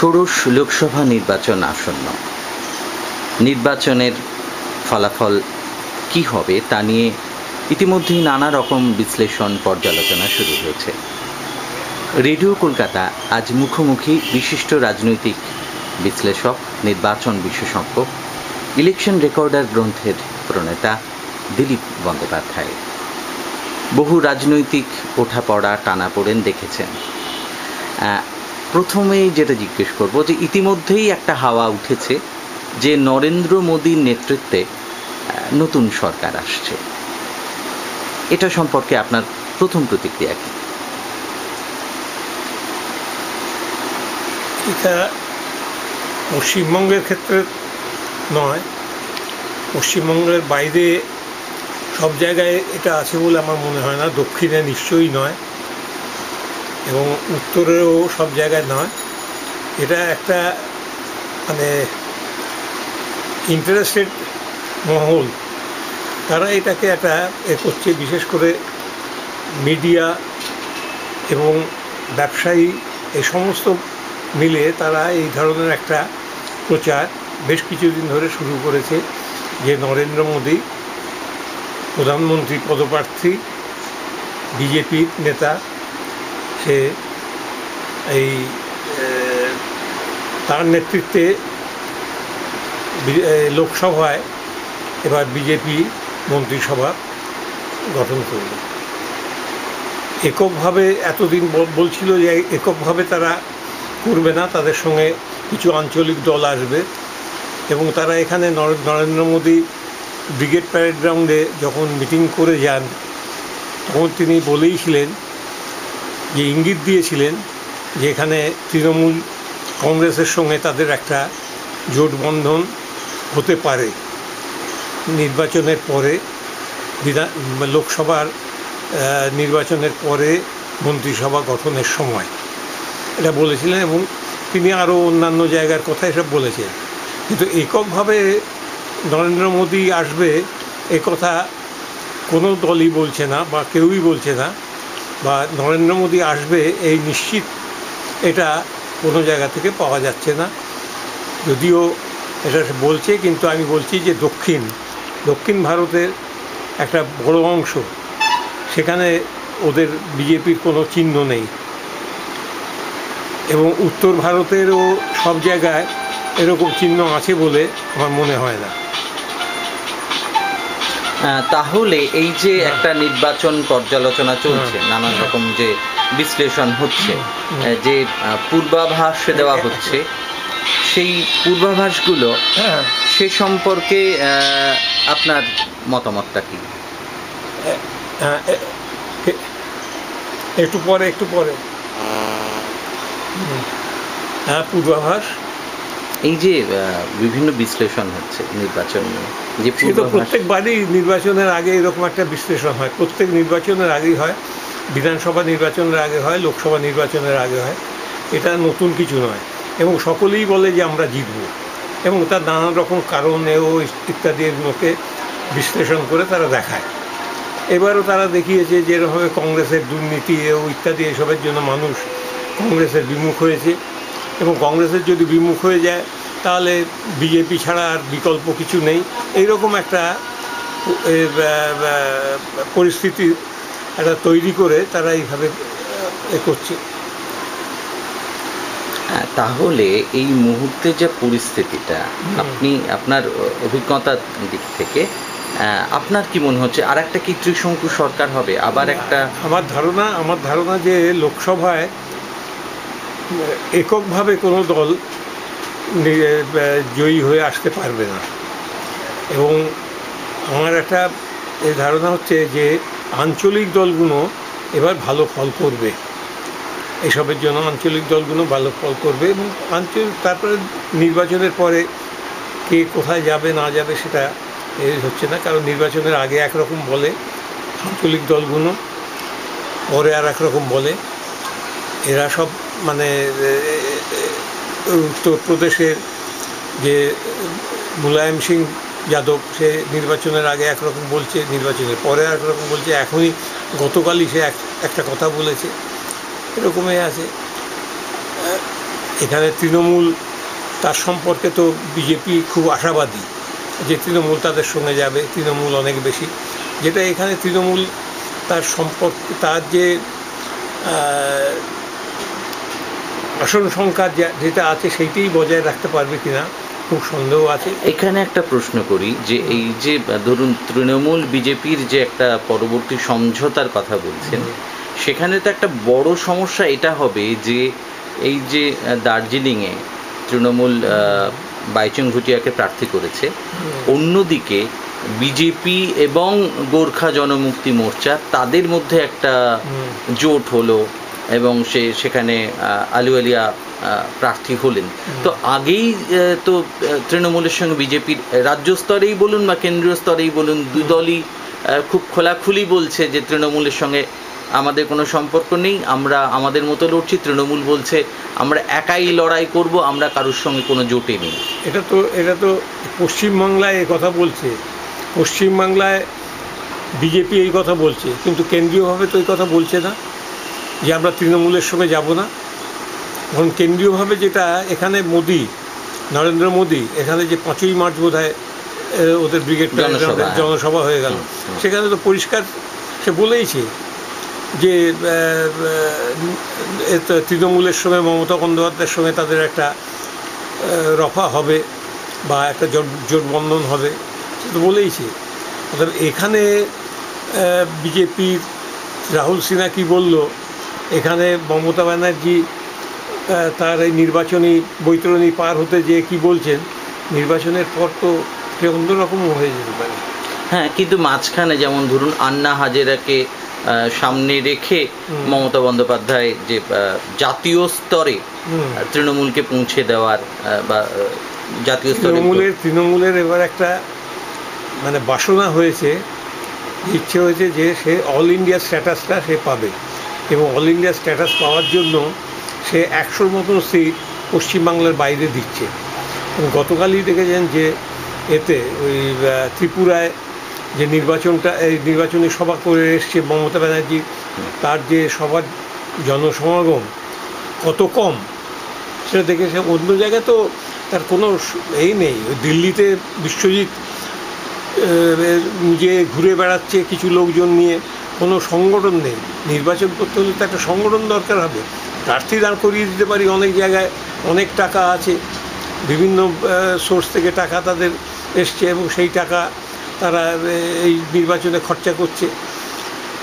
ষোড়শ লোকসভা নির্বাচন আসন্ন। নির্বাচনের ফলাফল কি হবে তা নিয়ে ইতিমধ্যেই নানা রকম বিশ্লেষণ পর্যালোচনা শুরু হয়েছে। রেডিও কলকাতা আজ মুখোমুখি বিশিষ্ট রাজনৈতিক বিশ্লেষক, নির্বাচন বিশেষজ্ঞ, ইলেকশন রেকর্ডার গ্রন্থের প্রণেতা দিলীপ বন্দ্যোপাধ্যায়। বহু রাজনৈতিক ওঠাপড়া, টানাপোড়েন দেখেছেন। প্রথমেই যেটা জিজ্ঞেস করব যে ইতিমধ্যেই একটা হাওয়া উঠেছে যে নরেন্দ্র মোদীর নেতৃত্বে নতুন সরকার আসছে। এটা সম্পর্কে আপনার প্রথম প্রতিক্রিয়া কি? এটা পশ্চিমবঙ্গের ক্ষেত্রে নয়, পশ্চিমবঙ্গের বাইরে সব জায়গায় এটা আছে বলে আমার মনে হয় না। দক্ষিণে নিশ্চয়ই নয় এবং উত্তরেও সব জায়গায় নয়। এটা একটা মানে ইন্টারেস্টেড মহল, তারা এটাকে একটা করছে। বিশেষ করে মিডিয়া এবং ব্যবসায়ী এই সমস্ত মিলে তারা এই ধরনের একটা প্রচার বেশ কিছুদিন ধরে শুরু করেছে যে নরেন্দ্র মোদী প্রধানমন্ত্রী পদপ্রার্থী, বিজেপির নেতা, সে এই তার নেতৃত্বে লোকসভায় এবার বিজেপি মন্ত্রিসভা গঠন করল। এককভাবে এতদিন বলছিল যে এককভাবে তারা করবে না, তাদের সঙ্গে কিছু আঞ্চলিক দল আসবে এবং তারা এখানে নরেন্দ্র মোদী ব্রিগেড প্যারেড গ্রাউন্ডে যখন মিটিং করে যান তখন তিনি বলেইছিলেন, যে ইঙ্গিত দিয়েছিলেন যে এখানে তৃণমূল কংগ্রেসের সঙ্গে তাদের একটা জোটবন্ধন হতে পারে নির্বাচনের পরে, লোকসভার নির্বাচনের পরে মন্ত্রিসভা গঠনের সময়। এটা বলেছিলেন এবং তিনি আরও অন্যান্য জায়গার কথা এসব বলেছেন। কিন্তু এককভাবে নরেন্দ্র মোদী আসবে এ কথা কোনো দলই বলছে না বা কেউই বলছে না, বা নরেন্দ্র মোদী আসবে এই নিশ্চিত এটা কোনো জায়গা থেকে পাওয়া যাচ্ছে না। যদিও এটা বলছে, কিন্তু আমি বলছি যে দক্ষিণ ভারতের একটা বড় অংশ, সেখানে ওদের বিজেপির কোনো চিহ্ন নেই এবং উত্তর ভারতেরও সব জায়গায় এরকম চিহ্ন আছে বলে আমার মনে হয় না। তাহলে এই যে একটা নির্বাচন পর্যালোচনা চলছে, নানান রকম যে বিশ্লেষণ হচ্ছে, যে পূর্বাভাস দেওয়া হচ্ছে, সেই পূর্বাভাসগুলো সে সম্পর্কে আপনার মতামতটা কি? একটু পরে পূর্বাভাস, এই যে বিভিন্ন বিশ্লেষণ হচ্ছে নির্বাচন নিয়ে, যে প্রত্যেকবারই নির্বাচনের আগে এরকম একটা বিশ্লেষণ হয়, প্রত্যেক নির্বাচনের আগেই হয়, বিধানসভা নির্বাচনের আগে হয়, লোকসভা নির্বাচনের আগে হয়। এটা নতুন কিছু নয় এবং সকলেই বলে যে আমরা জিতব এবং তার নানান রকম কারণেও ইত্যাদি এগুলোকে বিশ্লেষণ করে তারা দেখায়। এবারও তারা দেখিয়েছে যে এরকমভাবে কংগ্রেসের দুর্নীতি ও ইত্যাদি এসবের জন্য মানুষ কংগ্রেসের বিমুখ হয়েছে এবং কংগ্রেসের যদি বিমুখ হয়ে যায় তাহলে বিজেপি ছাড়া আর বিকল্প কিছু নেই। এইরকম একটা পরিস্থিতি একটা তৈরি করে তারা এইভাবে করছে। তাহলে এই মুহূর্তে যে পরিস্থিতিটা, আপনি আপনার অভিজ্ঞতার দিক থেকে আপনার কি মনে হচ্ছে আর একটা কি ত্রিশঙ্কু সরকার হবে আবার একটা? আমার ধারণা যে লোকসভায় এককভাবে কোনো দল জয়ী হয়ে আসতে পারবে না এবং আমার একটা ধারণা হচ্ছে যে আঞ্চলিক দলগুলো এবার ভালো ফল করবে, এসবের জন্য আঞ্চলিক দলগুলো ভালো ফল করবে এবং তারপরে নির্বাচনের পরে কে কোথায় যাবে না যাবে সেটা হচ্ছে না, কারণ নির্বাচনের আগে একরকম বলে আঞ্চলিক দলগুলো, পরে আর একরকম বলে। এরা সব মানে উত্তরপ্রদেশের যে মুলায়ম সিং যাদব, সে নির্বাচনের আগে একরকম বলছে, নির্বাচনের পরে একরকম বলছে, এখনই গতকালই সে একটা কথা বলেছে, এরকমই আছে। এখানে তৃণমূল তার সম্পর্কে তো বিজেপি খুব আশাবাদী যে তৃণমূল তাদের সঙ্গে যাবে, তৃণমূল অনেক বেশি, যেটা এখানে তৃণমূল তার সম্পর্কে তার যে আসন সংখ্যা যেটা আছে সেইটাই বজায় রাখতে পারবে কিনা খুব সন্দেহ আছে। এখানে একটা প্রশ্ন করি যে এই যে ধরুন তৃণমূল বিজেপির যে একটা পরবর্তী সমঝোতার কথা বলছেন, সেখানে তো একটা বড় সমস্যা এটা হবে যে এই যে দার্জিলিংয়ে তৃণমূল বাইচুং ভুটিয়াকে প্রার্থী করেছে, অন্যদিকে বিজেপি এবং গোর্খা জনমুক্তি মোর্চা তাদের মধ্যে একটা জোট হলো এবং সেখানে আলুওয়ালিয়া প্রার্থী হলেন। তো আগেই তো তৃণমূলের সঙ্গে বিজেপির রাজ্য স্তরেই বলুন বা কেন্দ্রীয় স্তরেই বলুন, দুই দলই খুব খোলাখুলি বলছে যে তৃণমূলের সঙ্গে আমাদের কোনো সম্পর্ক নেই, আমরা আমাদের মতো লড়ছি। তৃণমূল বলছে আমরা একাই লড়াই করব, আমরা কারোর সঙ্গে কোনো জোটে নেই। এটা তো পশ্চিমবাংলায় এই কথা বলছে, পশ্চিমবাংলায় বিজেপি এই কথা বলছে, কিন্তু কেন্দ্রীয়ভাবে তো এই কথা বলছে না যে আমরা তৃণমূলের সঙ্গে যাব না। এখন কেন্দ্রীয়ভাবে যেটা এখানে মোদি, নরেন্দ্র মোদি এখানে যে 5ই মার্চ বোধহয় ওদের ব্রিগেড জনসভা হয়ে গেল, সেখানে তো পরিষ্কার সে বলেইছে যে তৃণমূলের সঙ্গে মমতা বন্দ্যোপাধ্যায়ের সঙ্গে তাদের একটা রফা হবে বা একটা জোটবন্ধন হবে, সে তো বলেইছে। অর্থাৎ এখানে বিজেপির রাহুল সিনহা কি বলল, এখানে মমতা ব্যানার্জি তার এই নির্বাচনী বৈতরণী পার হতে যেয়ে কি বলছেন, নির্বাচনের পর তো সে অন্যরকমও হয়ে যেতে পারে। হ্যাঁ, কিন্তু মাঝখানে যেমন ধরুন আন্না হাজেরাকে সামনে রেখে মমতা বন্দ্যোপাধ্যায় যে জাতীয় স্তরে তৃণমূলকে পৌঁছে দেওয়ার বা জাতীয় স্তরে তৃণমূলের এবার একটা মানে বাসনা হয়েছে, ইচ্ছে হয়েছে যে সে অল ইন্ডিয়া স্ট্যাটাসটা সে পাবে, এবং অল ইন্ডিয়া স্ট্যাটাস পাওয়ার জন্য সে 100-র মতন সিট পশ্চিমবাংলার বাইরে দিচ্ছে। গতকালই দেখেছেন যে এতে ওই ত্রিপুরায় যে নির্বাচনী সভা করে এসছে মমতা ব্যানার্জি, তার যে সবার জনসমাগম কত কম সেটা দেখে সে অন্য জায়গায় তো তার কোনো এই নেই। ওই দিল্লিতে বিশ্বজিৎ নিজে ঘুরে বেড়াচ্ছে কিছু লোকজন নিয়ে, কোনো সংগঠন নেই। নির্বাচন করতে হলে তো একটা সংগঠন দরকার হবে, প্রার্থী দাঁড় করিয়ে দিতে পারি অনেক জায়গায়, অনেক টাকা আছে, বিভিন্ন সোর্স থেকে টাকা তাদের এসছে এবং সেই টাকা তারা এই নির্বাচনে খরচা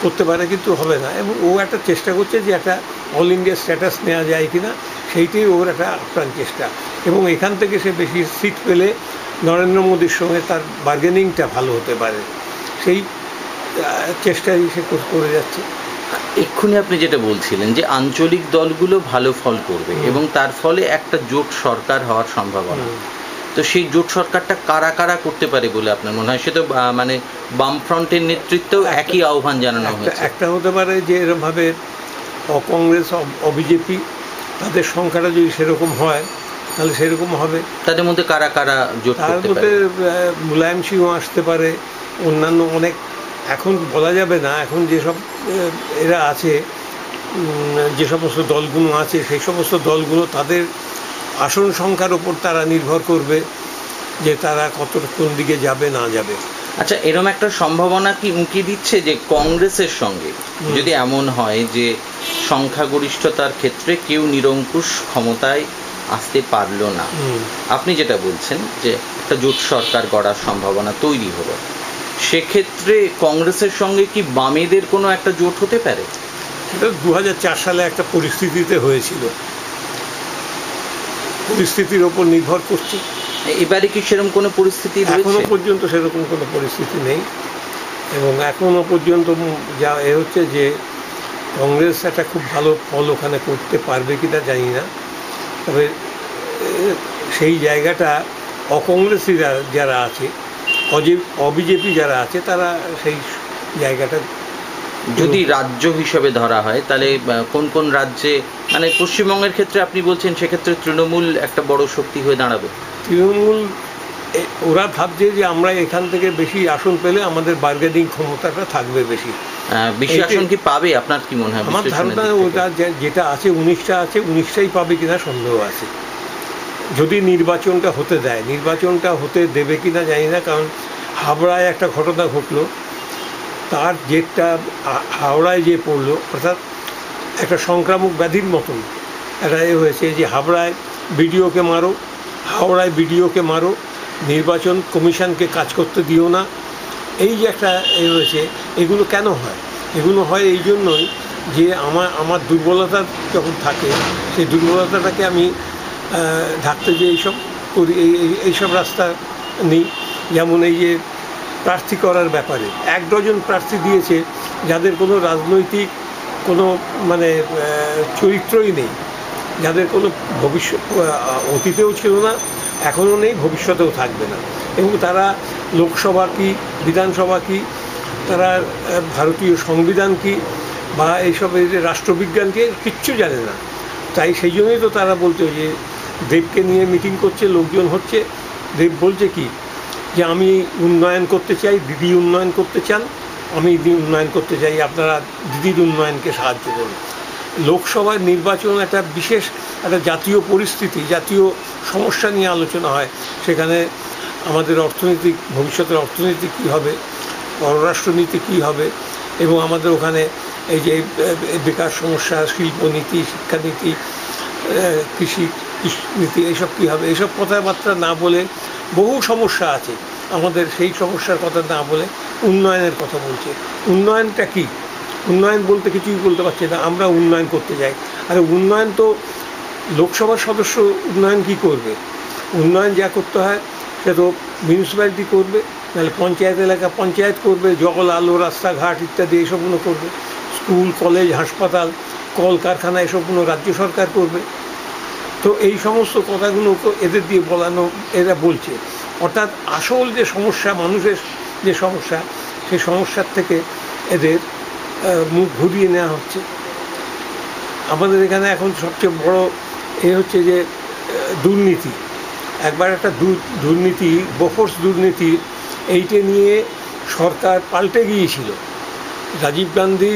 করতে পারে, কিন্তু হবে না। এবং ও একটা চেষ্টা করছে যে একটা অল ইন্ডিয়া স্ট্যাটাস নেওয়া যায় কিনা, সেইটাই ওর একটা আপ্রাণ চেষ্টা, এবং এখান থেকে সে বেশি সিট পেলে নরেন্দ্র মোদীর সঙ্গে তার বার্গেনিংটা ভালো হতে পারে, সেই চেষ্টাই সে করে যাচ্ছে। এক্ষুনি আপনি যেটা বলছিলেন যে আঞ্চলিক দলগুলো ভালো ফল করবে এবং তার ফলে একটা জোট সরকার হওয়ার সম্ভাবনা, তো সেই জোট সরকারটা কারা কারা করতে পারে বলে আপনার মনে হয়? সে তো মানে বামফ্রন্টের নেতৃত্বেও একই আহ্বান জানানো হয়েছে। একটা হতে পারে যে এরকমভাবে অকংগ্রেস অবিজেপি তাদের সংখ্যাটা যদি সেরকম হয় তাহলে সেরকম হবে। তাদের মধ্যে কারা কারা জোট করতে পারে? তার মধ্যে মুলায়ম সিংহ আসতে পারে, অন্যান্য অনেক, এখন বলা যাবে না। এখন যেসব এরা আছে, যে সমস্ত দলগুলো আছে, সেই সমস্ত দলগুলো তাদের আসন সংখ্যার ওপর তারা নির্ভর করবে যে তারা কোন দিকে যাবে না যাবে। আচ্ছা, এরকম একটা সম্ভাবনা কি উঁকি দিচ্ছে যে কংগ্রেসের সঙ্গে যদি এমন হয় যে সংখ্যাগরিষ্ঠতার ক্ষেত্রে কেউ নিরঙ্কুশ ক্ষমতায় আসতে পারলো না, আপনি যেটা বলছেন যে একটা জোট সরকার গড়ার সম্ভাবনা তৈরি হলো, সেক্ষেত্রে কংগ্রেসের সঙ্গে কি বামেদের কোনো একটা জোট হতে পারে? সেটা 2004 সালে একটা পরিস্থিতিতে হয়েছিল, পরিস্থিতির ওপর নির্ভর করছে। এবারে কি সেরকম কোনো পরিস্থিতি? এখনো পর্যন্ত সেরকম কোনো পরিস্থিতি নেই, এবং এখনো পর্যন্ত যা হচ্ছে যে কংগ্রেস একটা খুব ভালো ফল ওখানে করতে পারবে কিনা জানি না, তবে সেই জায়গাটা অকংগ্রেসি যারা আছে, অবিজেপি যারা আছে, তারা সেই জায়গাটা যদি রাজ্য হিসেবে ধরা হয় তাহলে কোন কোন রাজ্যে, মানে পশ্চিমবঙ্গের ক্ষেত্রে আপনি বলছেন সেক্ষেত্রে তৃণমূল একটা বড় শক্তি হয়ে দাঁড়াবে। তৃণমূল ওরা ভাবছে যে আমরা এখান থেকে বেশি আসন পেলে আমাদের বার্গেনিং ক্ষমতাটা থাকবে বেশি, বিশ্বাসন কি পাবে? আপনার কি মনে হয়? আমার ধারণা ওটা যেটা আছে 19টা আছে, 19টাই পাবে কিনা সন্দেহ আছে। যদি নির্বাচনটা হতে দেয়, নির্বাচনটা হতে দেবে কিনা জানি না, কারণ হাবড়ায় একটা ঘটনা ঘটলো, তার জেরটা হাওড়ায় যে পড়লো, অর্থাৎ একটা সংক্রামক ব্যাধির মতন একটা হয়েছে যে হাবড়ায় বিডিওকে মারো, হাওড়ায় বিডিওকে মারো, নির্বাচন কমিশনকে কাজ করতে দিও না, এই যে একটা হয়েছে। এগুলো কেন হয়? এগুলো হয় এই জন্যই যে আমার দুর্বলতা যখন থাকে, সেই দুর্বলতাটাকে আমি ঢাকতে যে এইসব করি, এইসব রাস্তা নিই। যেমন এই যে প্রার্থী করার ব্যাপারে 1 ডজন প্রার্থী দিয়েছে যাদের কোনো রাজনৈতিক কোনো মানে চরিত্রই নেই, যাদের কোনো ভবিষ্যৎ অতীতেও ছিল না, এখনও নেই, ভবিষ্যতেও থাকবে না, এবং তারা লোকসভা কি, বিধানসভা কি, তারা ভারতীয় সংবিধান কি বা এইসব রাষ্ট্রবিজ্ঞানকে কিচ্ছু জানে না। তাই সেই জন্যই তো তারা বলতো যে দেবকে নিয়ে মিটিং করছে, লোকজন হচ্ছে, দেব বলছে কি যে আমি উন্নয়ন করতে চাই, দিদি উন্নয়ন করতে চান, আমি উন্নয়ন করতে চাই, আপনারা দিদির উন্নয়নকে সাহায্য করুন। লোকসভার নির্বাচন একটা বিশেষ একটা জাতীয় পরিস্থিতি, জাতীয় সমস্যা নিয়ে আলোচনা হয়। সেখানে আমাদের অর্থনৈতিক, ভবিষ্যতের অর্থনীতি কী হবে, পররাষ্ট্রনীতি কী হবে, এবং আমাদের ওখানে এই যে বেকার সমস্যা, শিল্পনীতি, শিক্ষানীতি, কৃষি নীতি, এইসব কী হবে, এইসব কথাবার্তা না বলে, বহু সমস্যা আছে আমাদের, সেই সমস্যার কথা না বলে উন্নয়নের কথা বলছে। উন্নয়নটা কী? উন্নয়ন বলতে কিছুই বলতে পারছে না, আমরা উন্নয়ন করতে যাই। আর উন্নয়ন তো লোকসভার সদস্য উন্নয়ন কি করবে? উন্নয়ন যা করতে হয় সে তো মিউনিসিপ্যালিটি করবে, নাহলে পঞ্চায়েত এলাকা পঞ্চায়েত করবে, জল, আলো, রাস্তাঘাট ইত্যাদি এইসবগুলো করবে। স্কুল, কলেজ, হাসপাতাল, কলকারখানা এসবগুলো রাজ্য সরকার করবে। তো এই সমস্ত কথাগুলো এদের দিয়ে বলানো, এরা বলছে। অর্থাৎ আসল যে সমস্যা, মানুষের যে সমস্যা, সেই সমস্যার থেকে এদের মুখ ঘুরিয়ে নেওয়া হচ্ছে। আমাদের এখানে এখন সবচেয়ে বড় হচ্ছে যে দুর্নীতি। একবার একটা দুর্নীতি, বোফোর্স দুর্নীতি, এইটা নিয়ে সরকার পাল্টে গিয়েছিল। রাজীব গান্ধী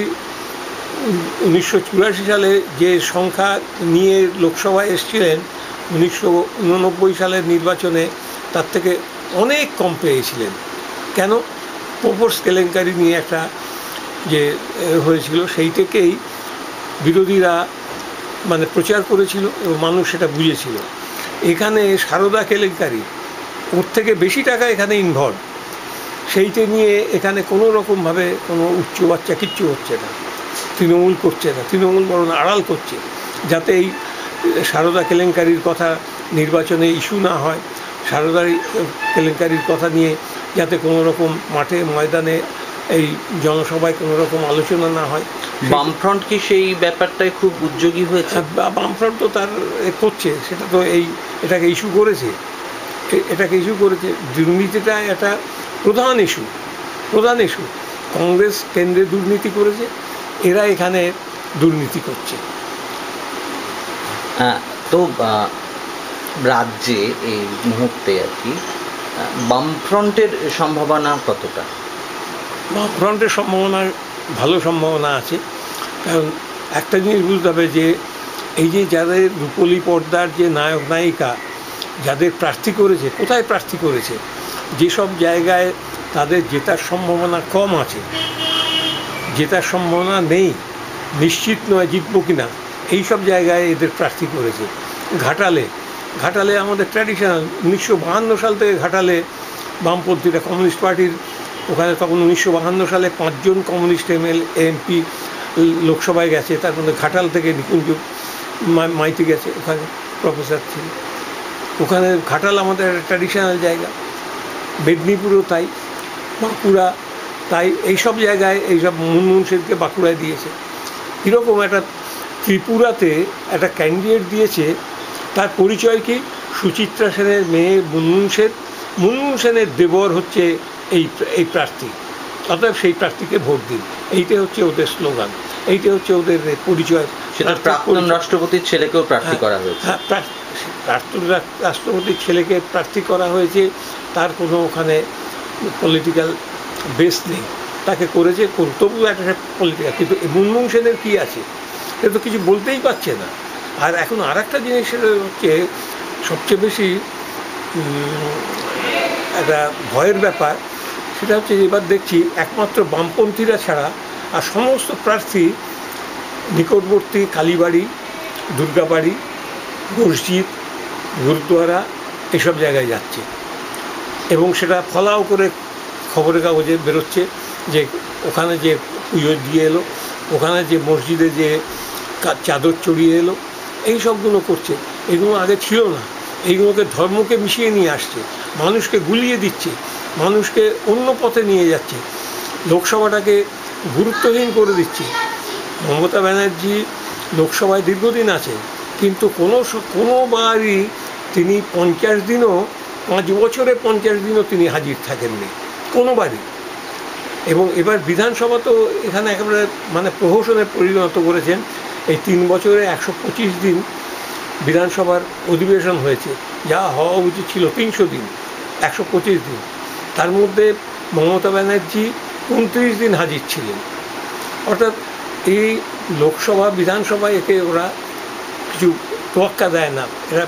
1984 সালে যে সংখ্যা নিয়ে লোকসভায় এসেছিলেন, 1989 সালের নির্বাচনে তার থেকে অনেক কম পেয়েছিলেন। কেন? বোফোর্স কেলেঙ্কারি নিয়ে একটা যে হয়েছিল, সেই থেকেই বিরোধীরা মানে প্রচার করেছিল এবং মানুষ সেটা বুঝেছিল। এখানে সারদা কেলেঙ্কারি, ওর থেকে বেশি টাকা এখানে ইনভলভ, সেইটা নিয়ে এখানে কোনো রকমভাবে কোনো উচ্চ বাচ্চা কিচ্ছু হচ্ছে না, তৃণমূল করছে না, তৃণমূল বরং আড়াল করছে, যাতে এই সারদা কেলেঙ্কারির কথা নির্বাচনে ইস্যু না হয়, সারদা কেলেঙ্কারির কথা নিয়ে যাতে কোনো রকম মাঠে ময়দানে এই জনসভায় কোনো রকম আলোচনা না হয়। বামফ্রন্ট কি সেই ব্যাপারটায় খুব উদ্যোগী হয়েছে? বামফ্রন্ট তো তার করছে, সেটা তো এটাকে ইস্যু করেছে, দুর্নীতিটা একটা প্রধান ইস্যু। কংগ্রেস কেন্দ্রে দুর্নীতি করেছে, এরা এখানে দুর্নীতি করছে। তো রাজ্যে এই মুহূর্তে আর কি বামফ্রন্টের সম্ভাবনা কতটা? বামফ্রন্টের সম্ভাবনা, ভালো সম্ভাবনা আছে। কারণ একটা জিনিস বুঝতে হবে যে এই যে যাদের রূপলী পর্দার যে নায়ক নায়িকা যাদের প্রার্থী করেছে, কোথায় প্রার্থী করেছে? যেসব জায়গায় তাদের জেতার সম্ভাবনা কম আছে, জেতার সম্ভাবনা নেই, নিশ্চিত নয় জিতবো কিনা, এইসব জায়গায় এদের প্রার্থী করেছে। ঘাটালে আমাদের ট্র্যাডিশনাল 1952 সাল থেকে ঘাটালে বামপন্থীরা, কমিউনিস্ট পার্টির ওখানে তখন 1952 সালে 5 জন কমিউনিস্ট এমপি লোকসভায় গেছে, তার মধ্যে ঘাটাল থেকে নিকুঞ্জ মাইতি গেছে, ওখানে প্রফেসর ছিল। ওখানে ঘাটাল আমাদের ট্র্যাডিশনাল জায়গা, মেদিনীপুরও তাই, বাঁকুড়া তাই, এইসব জায়গায় এইসব মুনমুন সেনকে বাঁকুড়ায় দিয়েছে। কীরকম একটা ত্রিপুরাতে একটা ক্যান্ডিডেট দিয়েছে, তার পরিচয় কি? সুচিত্রা সেনের মেয়ে মুনমুন সেনের দেবর হচ্ছে এই প্রার্থী, অতএব সেই প্রার্থীকে ভোট দিন। এইটা হচ্ছে ওদের স্লোগান, এইটা হচ্ছে ওদের পরিচয়। সেটা প্রাক্তন রাষ্ট্রপতির ছেলেকেও প্রার্থী করা হয়েছে। হ্যাঁ, প্রাক্তন রাষ্ট্রপতির ছেলেকে প্রার্থী করা হয়েছে, তার কোনো ওখানে পলিটিক্যাল বেস নেই, তাকে করেছে, তবু একটা পলিটিক্যাল। কিন্তু মনমোহন সেনের কী আছে, সে তো কিছু বলতেই পারছে না। আর এখন আর একটা জিনিস সেটা হচ্ছে সবচেয়ে বেশি একটা ভয়ের ব্যাপার, সেটা হচ্ছে এবার দেখছি একমাত্র বামপন্থীরা ছাড়া আর সমস্ত প্রার্থী নিকটবর্তী কালীবাড়ি, দুর্গাবাড়ি, মসজিদ, গুরুদ্বারা এসব জায়গায় যাচ্ছে, এবং সেটা ফলাও করে খবরের কাগজে বেরোচ্ছে যে ওখানে যে পুজো দিয়ে এলো, ওখানে যে মসজিদে যে চাদর চড়িয়ে এলো, এই সবগুলো করছে। এগুলো আগে ছিল না। এইগুলোকে ধর্মকে মিশিয়ে নিয়ে আসছে, মানুষকে গুলিয়ে দিচ্ছে, মানুষকে অন্য পথে নিয়ে যাচ্ছে, লোকসভাটাকে গুরুত্বহীন করে দিচ্ছে। মমতা ব্যানার্জি লোকসভায় দীর্ঘদিন আছেন, কিন্তু কোনোবারই তিনি 50 দিনও, 5 বছরে 50 দিনও তিনি হাজির থাকেননি কোনোবারই। এবং এবার বিধানসভা তো এখানে একেবারে মানে প্রহসনে পরিণত করেছেন। এই 3 বছরে 125 দিন বিধানসভার অধিবেশন হয়েছে, যা হওয়া উচিত ছিল 300 দিন, 125 দিন। তার মধ্যে মমতা ব্যানার্জি 29 দিন হাজির ছিলেন। অর্থাৎ এই লোকসভা বিধানসভা একে ওরা কিছু তোয়াক্কা দেয় না, এরা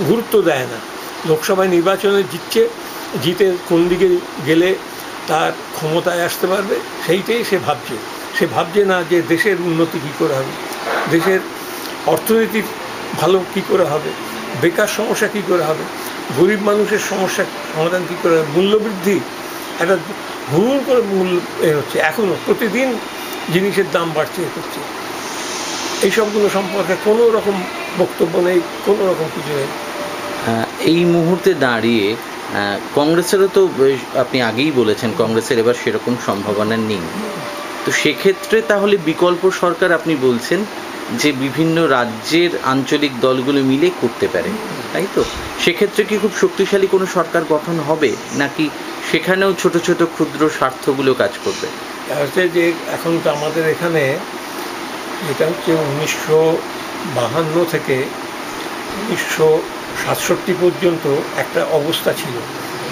গুরুত্ব দেয় না। লোকসভায় নির্বাচনে জিতে কোন দিকে গেলে তার ক্ষমতায় আসতে পারবে সেইটাই সে ভাবছে না যে দেশের উন্নতি কী করে হবে, দেশের অর্থনীতির ভালো কী করে হবে, বেকার সমস্যা কী করে হবে, গরিব মানুষের সমস্যা সমাধান কী করে হবে, মূল্যবৃদ্ধি একটা হুড় করে হচ্ছে, এখনও প্রতিদিন জিনিসের দাম বাড়ছে হচ্ছে। এইসবগুলো সম্পর্কে কোনো রকম বক্তব্য নেই, কোনো রকম কিছু নেই। এই মুহূর্তে দাঁড়িয়ে কংগ্রেসেরও তো আপনি আগেই বলেছেন কংগ্রেসের এবার সেরকম সম্ভাবনা নেই, তো সেক্ষেত্রে তাহলে বিকল্প সরকার আপনি বলছেন যে বিভিন্ন রাজ্যের আঞ্চলিক দলগুলো মিলে করতে পারে, তাই তো? সেক্ষেত্রে কি খুব শক্তিশালী কোনো সরকার গঠন হবে, নাকি সেখানেও ছোট ছোট ক্ষুদ্র স্বার্থগুলো কাজ করবে? হচ্ছে যে এখন তো আমাদের এখানে এটা হচ্ছে 1952 থেকে 1967 পর্যন্ত একটা অবস্থা ছিল,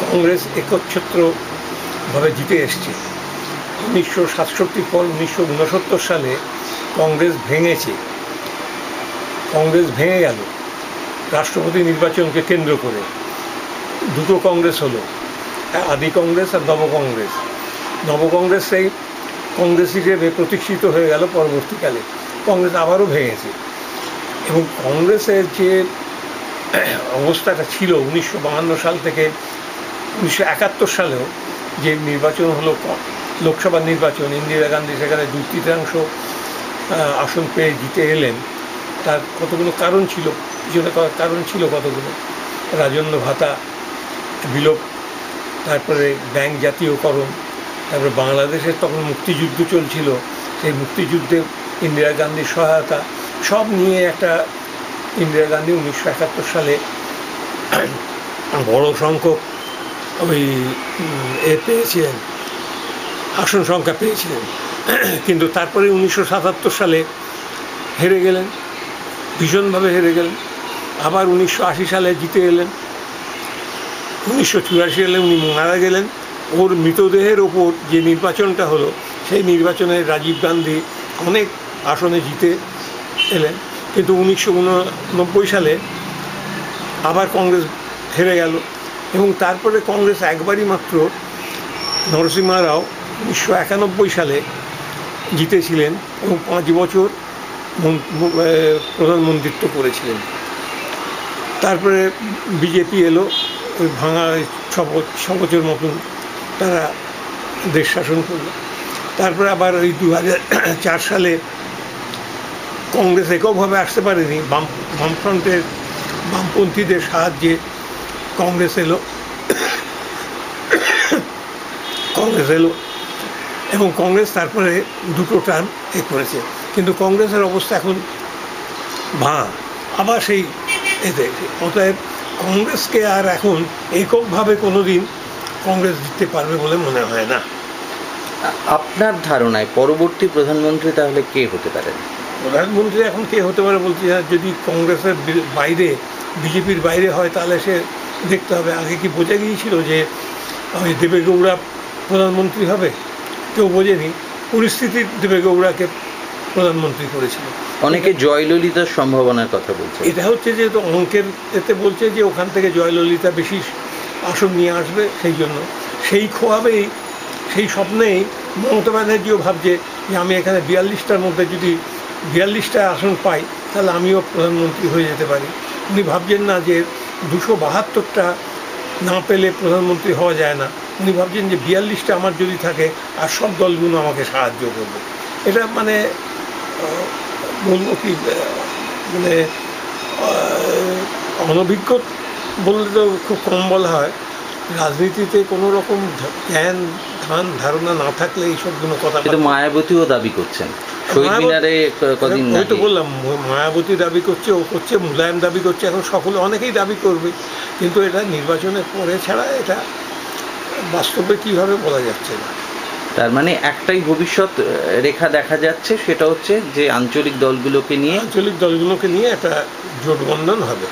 কংগ্রেস একচ্ছত্রভাবে জিতে এসছে। 1967 পর 1969 সালে কংগ্রেস ভেঙে গেল রাষ্ট্রপতি নির্বাচনকে কেন্দ্র করে। দুটো কংগ্রেস হলো, আদি কংগ্রেস আর নবকংগ্রেস সেই কংগ্রেস হিসেবে প্রতিষ্ঠিত হয়ে গেল। পরবর্তীকালে কংগ্রেস আবারও ভেঙেছে, এবং কংগ্রেসের যে অবস্থাটা ছিল 1952 সাল থেকে 1971 সালেও যে নির্বাচন হলো, লোকসভা নির্বাচন, ইন্দিরা গান্ধী সেখানে 2/3 আসন পেয়ে জিতে এলেন। তার কতগুলো কারণ ছিল, কতগুলো রাজন্য ভাতা বিলোপ, তারপরে ব্যাংক জাতীয়করণ, তারপরে বাংলাদেশের তখন মুক্তিযুদ্ধ চলছিল, সেই মুক্তিযুদ্ধে ইন্দিরা গান্ধীর সহায়তা, সব নিয়ে একটা ইন্দিরা গান্ধী 1971 সালে বড় সংখ্যক পেয়েছিলেন, আসন সংখ্যা পেয়েছিলেন। কিন্তু তারপরে 1977 সালে হেরে গেলেন, ভীষণভাবে হেরে গেলেন। আবার 1980 সালে জিতে এলেন। 1984 সালে উনি মারা গেলেন। ওর মৃতদেহের ওপর যে নির্বাচনটা হলো, সেই নির্বাচনে রাজীব গান্ধী অনেক আসনে জিতে এলেন। কিন্তু 1989 সালে আবার কংগ্রেস হেরে গেল, এবং তারপরে কংগ্রেস একবারই মাত্র নরসিংহ রাও 1991 সালে জিতেছিলেন এবং 5 বছর প্রধানমন্ত্রিত্ব করেছিলেন। তারপরে বিজেপি এলো, ওই ভাঙা 6 বছর মতন তারা দেশ শাসন করলো। তারপরে আবার ওই 2004 সালে কংগ্রেস এককভাবে আসতে পারেনি, বামপন্থীদের সাহায্যে কংগ্রেস এলো এবং কংগ্রেস তারপরে 2 টার্ম করেছে। কিন্তু কংগ্রেসের অবস্থা এখন আবার সেই এতে, অতএব কংগ্রেসকে আর এখন এককভাবে কোনোদিন কংগ্রেস জিততে পারবে বলে মনে হয় না। আপনার ধারণায় পরবর্তী প্রধানমন্ত্রী তাহলে কে হতে পারেন? প্রধানমন্ত্রী এখন কে হতে পারে বলতে, যদি কংগ্রেসের বাইরে, বিজেপির বাইরে হয়, তাহলে সে দেখতে হবে। আগে কি বোঝা গিয়েছিল যে দেবেগৌড়া প্রধানমন্ত্রী হবে? কেউ বোঝেনি, পরিস্থিতি দেবেগৌড়াকে প্রধানমন্ত্রী করেছিল। অনেকে জয়ললিতার সম্ভাবনার কথা বলছে। এটা হচ্ছে যেহেতু অঙ্কের এতে বলছে যে ওখান থেকে জয়ললিতা বেশি আসন নিয়ে আসবে, সেই জন্য সেই খোয়াবেই, সেই স্বপ্নেই মমতা ব্যানার্জিও ভাবছে যে আমি এখানে 42টার মধ্যে যদি 42টা আসন পাই তাহলে আমিও প্রধানমন্ত্রী হয়ে যেতে পারি। উনি ভাবছেন না যে 272টা না পেলে প্রধানমন্ত্রী হওয়া যায় না, উনি ভাবছেন যে 42টা আমার যদি থাকে আর সব দলগুলো আমাকে সাহায্য করবে। এটা মানে বলবো কি, মানে অনভিজ্ঞ বললে তো খুব কম বলা হয়, রাজনীতিতে কোনো রকম জ্ঞান ধারণা না থাকলে এইসবগুলো কথা। কিন্তু মায়াবতীও দাবি করছেন, শহীদ মিনারে কদিন ওই তো বললাম, মায়াবতী দাবি করছে, ও করছে, মুলায়ম দাবি করছে, এখন সকলে অনেকেই দাবি করবে, কিন্তু এটা নির্বাচনের পরে ছাড়া এটা বাস্তবে কীভাবে বলা যাচ্ছে না। তার মানে একটাই ভবিষ্যৎ রেখা দেখা যাচ্ছে, সেটা হচ্ছে যে আঞ্চলিক দলগুলোকে নিয়ে একটা জোটবন্ধন হবে।